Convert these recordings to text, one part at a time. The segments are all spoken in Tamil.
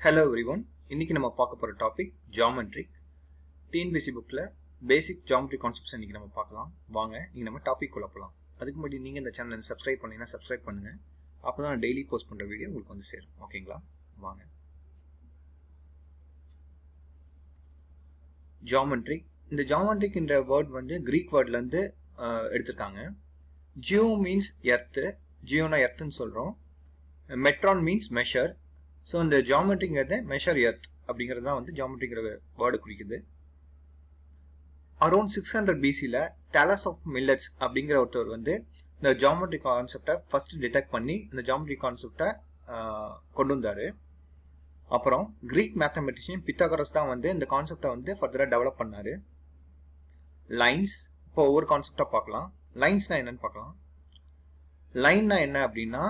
Hello everyone. இன்னைக்கு நம்ம பார்க்க போற டாபிக் ஜியோமெட்ரி. டிஎன்பிஎஸ்சி புக்ல பேசிக் ஜியோமெட்ரி கான்செப்ட்ஸ் இன்னைக்கு நம்ம பார்க்கலாம். வாங்க இன்னைக்கு நம்ம டாபிக் குள்ள போலாம். அதுக்கு முன்னாடி நீங்க இந்த சேனலை சப்ஸ்கிரைப் பண்ணீங்கன்னா சப்ஸ்கிரைப் பண்ணுங்க. அப்பதான் நான் டெய்லி போஸ்ட் பண்ற வீடியோ உங்களுக்கு வந்து சேரும். ஓகேங்களா? வாங்க. ஜியோமெட்ரி. இந்த ஜியோமெட்ரிக்ன்ற வேர்ட் வந்து கிரீக் வேர்ட்ல இருந்து எடுத்திருக்காங்க. Geo means earth. ஜியோனா எர்த்னு சொல்றோம். Metron means measure. ஸோ இந்த ஜியோமெட்ரிங்கிறது மெஷர் எர்த் அப்படிங்கிறது தான் வந்து ஜியோமெட்ரிங்கிற வேர்டு குறிக்குது. அரௌண்ட் 600 பிசியில் டேலஸ் ஆஃப் மில்லட்ஸ் அப்படிங்கிற ஒருத்தர் வந்து இந்த ஜியோமெட்ரி கான்செப்டை ஃபர்ஸ்ட் டிடெக்ட் பண்ணி இந்த ஜியோமெட்ரி கான்செப்டை கொண்டு வந்தார். அப்புறம் கிரீக் மேத்தமெட்டிஷியன் பித்தாகரஸ் தான் வந்து இந்த கான்செப்டை வந்து ஃபர்தராக டெவலப் பண்ணார். லைன்ஸ், இப்போ ஒவ்வொரு கான்செப்டாக பார்க்கலாம். லைன்ஸ்னா என்னன்னு பார்க்கலாம். லைன்னா என்ன அப்படின்னா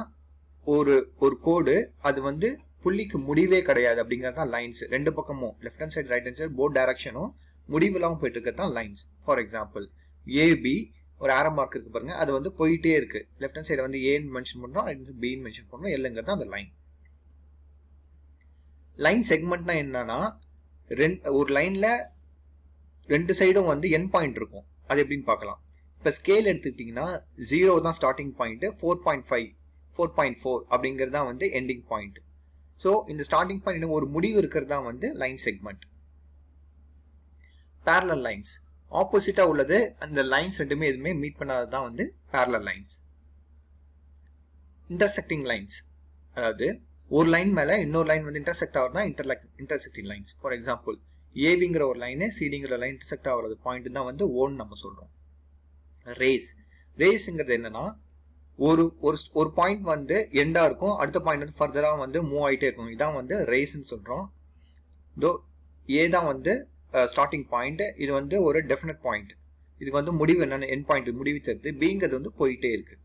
ஒரு கோடு, அது வந்து புள்ளிக்கு முடிவே கிடையாது அப்படிங்கிறது தான் லைன்ஸ். ரெண்டு பக்கமும் left hand side right hand side both டைரக்ஷனும் முடிவில்லாமல் போயிட்டு இருக்கிறது தான் லைன்ஸ். ஃபார் எக்ஸாம்பிள் ஏபி ஒரு ஆரோ மார்க் இருக்கு பாருங்க, அது வந்து போயிட்டே இருக்கு. லெஃப்ட் ஹேண்ட் சைடு வந்து ஏன்னு மென்ஷன் பண்றோம், ரைட் ஹேண்ட் பின்னு மென்ஷன் பண்றோம், எல்லுங்கிறது தான் அந்த லைன். லைன் செக்மெண்ட்னா என்னன்னா ஒரு லைன்ல ரெண்டு சைடும் வந்து என் பாயிண்ட் இருக்கும். அது எப்படின்னு பார்க்கலாம். இப்போ ஸ்கேல் எடுத்துக்கிட்டீங்கன்னா 0 தான் ஸ்டார்டிங் பாயிண்ட், 4.5 4.4 அப்படிங்கிறது தான் வந்து எண்டிங் பாயிண்ட். ஸோ இந்த ஸ்டார்டிங் பாயிண்ட் ஒரு முடிவு இருக்கிறது தான் வந்து லைன் செக்மெண்ட். பேரலல் லைன்ஸ் ஆப்போசிட்டா உள்ளது, அந்த லைன்ஸ் ரெண்டுமே எதுவுமே மீட் பண்ணாதது தான் வந்து பேரலல் லைன்ஸ். இன்டர்செக்டிங் லைன்ஸ், அதாவது ஒரு லைன் மேல இன்னொரு லைன் வந்து இன்டர்செக்ட் ஆகுறதா இன்டர்செக்டிங் லைன்ஸ். ஃபார் எக்ஸாம்பிள் ஏபிங்கிற ஒரு லைன் சிடிங்கிற லைன் இன்டர்செக்ட் ஆகிறது பாயிண்ட் தான் வந்து ஓன்னு நம்ம சொல்றோம். ரேஸ்ங்கிறது என்னன்னா ஒரு பாயிண்ட் வந்து எண்டா இருக்கும், அடுத்த பாயிண்ட் வந்து ஃபர்தரா வந்து மூவ் ஆகிட்டே இருக்கும். இதான் வந்து ரேஸ்ன்னு சொல்றோம். ஏ தான் வந்து ஸ்டார்டிங் பாயிண்ட், இது வந்து ஒரு டெஃபினட் பாயிண்ட். இதுக்கு வந்து முடிவு என்னன்னு எண்ட் பாயிண்ட் முடிவு தருது. பிங்கிறது வந்து போயிட்டே இருக்கு.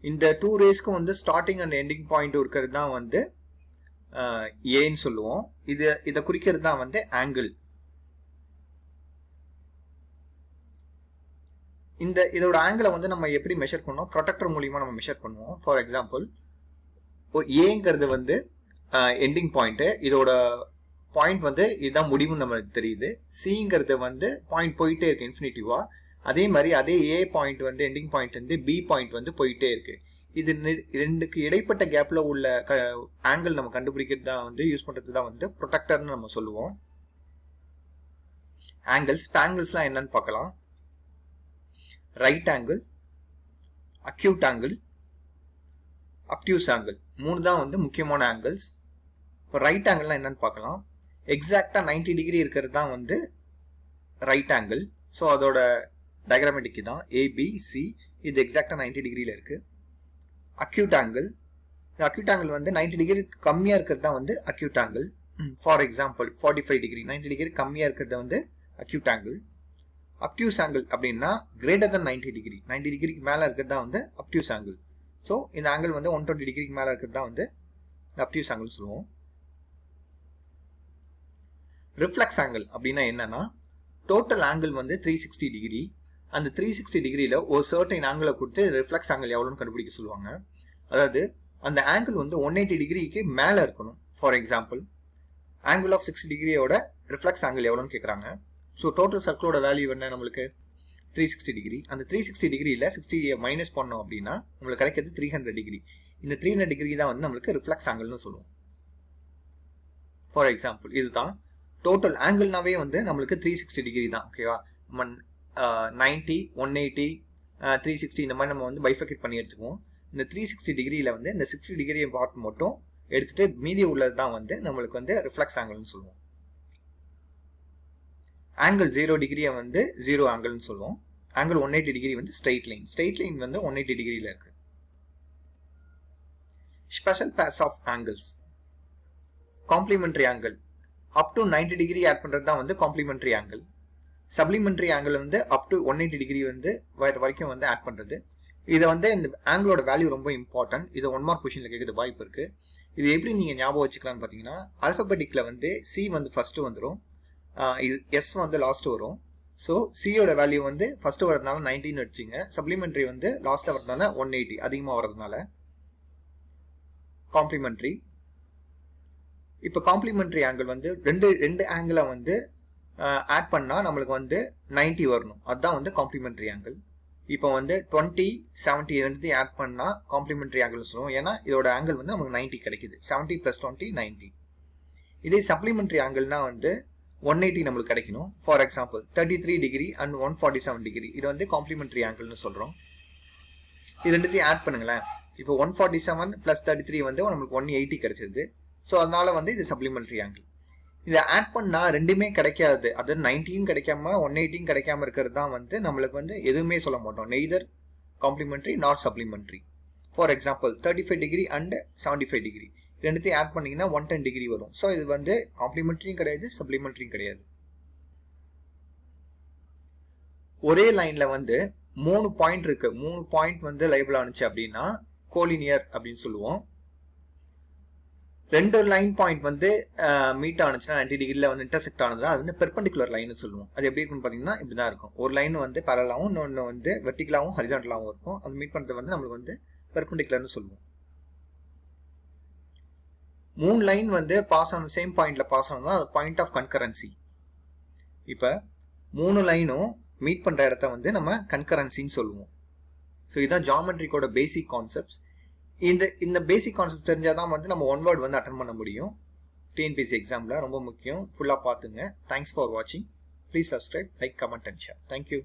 இந்த டூ ரேஸ்க்கும் வந்து ஸ்டார்டிங் அண்ட் எண்டிங் பாயிண்ட் இருக்கிறது தான் வந்து ஏன்னு சொல்லுவோம். இதை குறிக்கிறது தான் வந்து ஆங்கிள். இதோட ஆங்கிளை வந்து நம்ம எப்படி மெஷர் பண்ணுவோம்? ப்ரொடெக்டர் மூலியமா நம்ம மெஷர் பண்ணுவோம். ஃபார் எக்ஸாம்பிள் ஒரு ஏங்கிறது வந்து எண்டிங் பாயிண்ட், இதோட பாயிண்ட் வந்து இதுதான் முடிவுன்னு நமக்கு தெரியுது. சிங்கிறது வந்து பாயிண்ட் போயிட்டே இருக்கு இன்ஃபினிட்டிவா. அதே மாதிரி அதே ஏ பாயிண்ட் வந்து எண்டிங் பாயிண்ட் வந்து பி பாயிண்ட் வந்து போயிட்டே இருக்கு. இது ரெண்டுக்கு இடைப்பட்ட கேப்ல உள்ள ஆங்கிள் நம்ம கண்டுபிடிக்கிறது தான் வந்து யூஸ் பண்றது தான் வந்து ப்ரொடெக்டர்னு நம்ம சொல்லுவோம். ஆங்கிள்ஸ்லாம் என்னன்னு பார்க்கலாம். Right angle, acute angle, obtuse angle, மூணு தான் வந்து முக்கியமான ஆங்கிள்ஸ். இப்போ ரைட் ஆங்கிள்லாம் என்னன்னு பார்க்கலாம். எக்ஸாக்டா 90 டிகிரி இருக்கிறது தான் வந்து ரைட் ஆங்கிள். ஸோ அதோட டயக்ராமேட்டிக் தான் ஏபிசி, இது எக்ஸாக்டா 90 டிகிரியில இருக்கு. அக்யூட் ஆங்கிள் வந்து 90 டிகிரி கம்மியா இருக்கிறது தான் வந்து acute angle. For example 45 degree, 90 degree கம்மியா இருக்கிறது வந்து அக்யூட் ஆங்கிள். அப்டியூஸ் ஆங்கிள் அப்படின்னா கிரேட்டர் தன் 90 டிகிரி, 90 டிகிரிக்கு மேல இருக்கிறது தான் வந்து அப்டியூஸ் ஆங்கிள். ஸோ இந்த ஆங்கிள் வந்து 120 டிகிரிக்கு மேல இருக்கிறது தான் வந்து அப்டியூஸ் ஆங்கிள் சொல்லுவோம். ரிஃப்ளெக்ஸ் ஆங்கிள் அப்படின்னா என்னன்னா டோட்டல் ஆங்கிள் வந்து 360 டிகிரி. அந்த 360 டிகிரியில ஒரு சர்டைன் ஆங்கிளை கொடுத்து ரிஃப்ளெக்ஸ் ஆங்கிள் எவ்வளோன்னு கண்டுபிடிக்க சொல்லுவாங்க. அதாவது அந்த ஆங்கிள் வந்து 180 டிகிரிக்கு மேல இருக்கணும். ஃபார் எக்ஸாம்பிள் ஆங்கிள் ஆஃப் 60 டிகிரியோட ரிஃப்ளெக்ஸ் ஆங்கிள் எவ்வளோன்னு கேட்குறாங்க. ஸோ டோட்டல் சர்க்கிளோட வேல்யூ என்ன நம்மளுக்கு? 360 டிகிரி. அந்த 360 டிகிரியில் 60 மைனஸ் பண்ணோம் அப்படின்னா நம்மளுக்கு கிடைக்கிறது 300 டிகிரி. இந்த 300 டிகிரி தான் வந்து நம்மளுக்கு ரிஃப்ளெக்ஸ் ஆங்கிள்னு சொல்லுவோம். ஃபார் எக்ஸாம்பிள் இதுதான் டோட்டல் ஆங்கிள்னாவே வந்து நம்மளுக்கு 360 டிகிரி தான். ஓகேவா? 90, 180, 360 இந்த மாதிரி நம்ம வந்து பைஃபர்கேட் பண்ணி எடுத்துக்குவோம். இந்த 360 டிகிரியில் வந்து இந்த 60 டிகிரி பார்ட் மட்டும் எடுத்துட்டு மீதி உள்ளது தான் வந்து நம்மளுக்கு வந்து ரிஃப்ளெக்ஸ் ஆங்கிள்னு சொல்லுவோம். ஆங்கிள் 0 டிகிரியை வந்து 0 ஆங்கிள்னு சொல்லுவோம். ஆங்கிள் 180 டிகிரி வந்து ஸ்ட்ரெயிட் லைன் வந்து 180 டிகிரியில இருக்கு. Special pairs of angles. Complementary angle up to 90 degree add பண்றது தான் வந்து காம்ப்ளிமெண்டரி ஆங்கிள். சப்ளிமெண்டரி ஆங்கிள் வந்து அப் டு 180 டிகிரி வந்து வரைக்கும் வந்து ஆட் பண்றது. இதை வந்து இந்த ஆங்கிளோட வேல்யூ ரொம்ப இம்பார்ட்டன்ட். இது 1 மார்க் கொஸ்டின்ல கேட்கறது வாய்ப்பு இருக்கு. இது எப்படி நீங்க ஞாபகம் வச்சுக்கலாம்னு பாத்தீங்கன்னா ஆல்பபெட்டிக்ல வந்து சி வந்து ஃபர்ஸ்ட் வந்துடும், எஸ் வந்து லாஸ்ட் வரும். ஸோ சியோட வேல்யூ வந்து ஃபர்ஸ்ட் வரதுனால 19 வச்சுங்க. சப்ளிமெண்டரி வந்து லாஸ்ட்ல வரதுனால 180 அதிகமாக வரதுனால காம்ப்ளிமெண்ட்ரி. இப்போ காம்ப்ளிமெண்ட்ரி ஆங்கிள் வந்து ரெண்டு ஆங்கிளை வந்து ஆட் பண்ணா நம்மளுக்கு வந்து 90 வரணும். அதுதான் வந்து காம்ப்ளிமெண்ட்ரி ஆங்கிள். இப்போ வந்து 20, 70 ரெண்டுத்தையும் ஆட் பண்ணா காம்ப்ளிமெண்ட்ரி ஆங்கிள் சொல்லுவோம். ஏன்னா இதோட ஆங்கிள் வந்து நமக்கு 90 கிடைக்குது. 70 + 20 90. இதே சப்ளிமெண்ட்ரி ஆங்கிள்னா வந்து 180 நம்மளுக்கு கிடைக்கணும். For example 33 degree and 147 degree. இது வந்து காம்ப்ளிமெண்ட்ரி ஆங்கிள்னு சொல்றோம். இது ரெண்டுத்தையும் ஆட் பண்ணுங்களேன். இப்போ 147 + 33 வந்து நம்மளுக்கு 180 கிடைச்சிருது. ஸோ அதனால வந்து இது சப்ளிமெண்ட்ரி ஆங்கிள். இதை ஆட் பண்ணா ரெண்டுமே கிடைக்காது. அது 90யும் கிடைக்காம 180யும் கிடைக்காம இருக்கிறது தான் வந்து நம்மளுக்கு வந்து எதுவுமே சொல்ல மாட்டோம். நெய்தர் காம்ப்ளிமெண்ட்ரி நார் supplementary. For example 35 degree and 75 degree ரெண்டுத்தையும் ஆட் பண்ணீங்கன்னா 110 டிகிரி வரும். ஸோ இது வந்து காம்ப்ளிமெண்ட்ரியும் கிடையாது, சப்ளிமெண்ட்ரியும் கிடையாது. ஒரே லைன்ல வந்து 3 பாயிண்ட் இருக்கு. 3 பாயிண்ட் வந்து லைபிள் ஆனிச்சு அப்படின்னா கோலினியர் அப்படின்னு சொல்லுவோம். 2 லைன் பாயிண்ட் வந்து மீட் ஆனிச்சுன்னா 90 டிகிரில வந்து இன்டர்செக்ட் ஆனதா அது வந்து பெர்பெண்டிகுலர் லைன் சொல்லுவோம். அது எப்படி இருக்குன்னு பாத்தீங்கன்னா இப்படிதான் இருக்கும். ஒரு லைன் வந்து பேரலாவும் இன்னொன்று வந்து வெர்டிகலாவும் ஹரிசாண்டலாவும் இருக்கும். அது மீட் பண்றது வந்து நம்மளுக்கு வந்து பெர்பெண்டிகுலர்னு சொல்லுவோம். 3 லைன் வந்து பாஸ் ஆன சேம் பாயிண்ட்ல பாஸ் ஆனதா அது பாயிண்ட் ஆஃப் கன்கரன்சி. இப்ப 3 லைனும் மீட் பண்ற இடத்த வந்து நம்ம கன்கரன்சின்னு சொல்லுவோம். ஸோ இதுதான் ஜியாமெட்ரிக்கோட பேசிக் கான்செப்ட்ஸ். இந்த பேசிக் கான்செப்ட் தெரிஞ்சாதான் வந்து நம்ம ஒன் வேர்ட் வந்து அட்டன் பண்ண முடியும். டிஎன்பிஎஸ்சி எக்ஸாம்ல ரொம்ப முக்கியம். ஃபுல்லா பாத்துங்க. தேங்க்ஸ் ஃபார் வாட்சிங். Please subscribe, like, comment and share. Thank you.